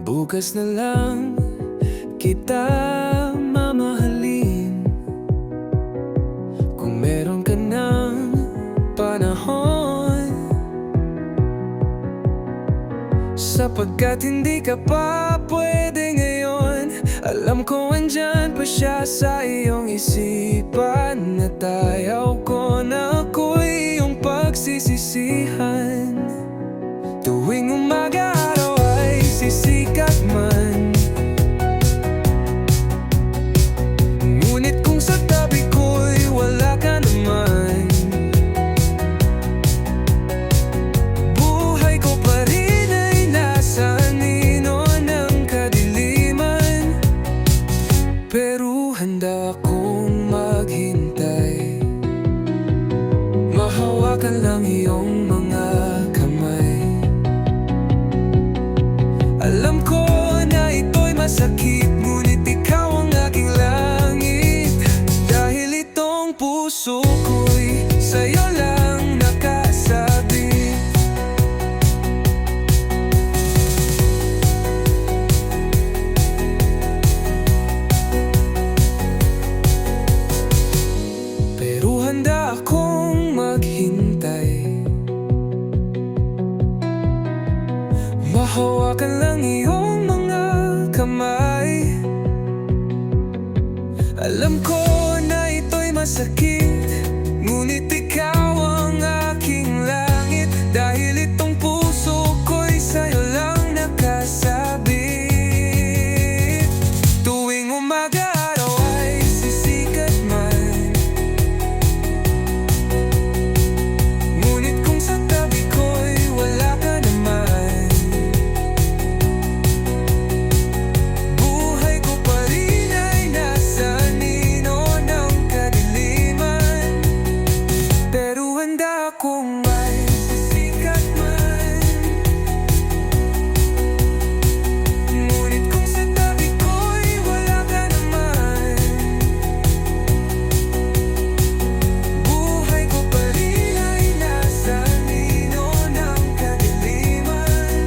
Bukas na lang kita mamahalin. Kung meron ka ng panahon, sapagkat hindi ka pa pwede ngayon. Alam ko andyan pa siya sa iyong isipan, at ayaw ko na ako'y iyong pagsisisihan. Tuwing umaga, araw ay sisikat man, ngunit kung sa tabi ko'y wala ka naman, buhay ko pa rin ay nasa anino ng kadiliman. Pero handa akong maghintay, mahawakan lang iyong mga kamay. Alam ko na ito'y masakit, ngunit ikaw ang aking langit. Dahil itong puso ko'y sa'yo lang nakasabit. Pero handa akong maghintay, mahawakan lang iyong mga kamay. Alam ko na ito'y masakit, ngunit ikaw ang aking langit. Dahil itong puso ko'y sa'yo lang nakasabit. Tuwing umaga, araw ay sisikat man, ngunit kung sa tabi ko'y wala ka naman, buhay ko pa rin ay nasa anino ng kadiliman. Pero handa akong may sisikat man, ngunit kung sa tabi ko'y wala ka naman, buhay ko pa rin ay nasa anino ng kadiliman.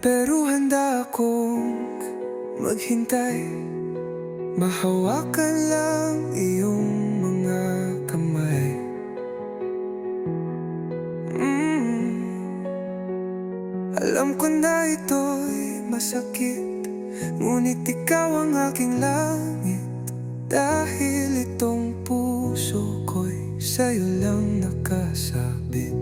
Pero handa akong maghintay, mahawakan lang iyong mga kamay. Alam ko na ito'y masakit, ngunit ikaw ang aking langit. Dahil itong puso ko'y sa'yo lang nakasabit.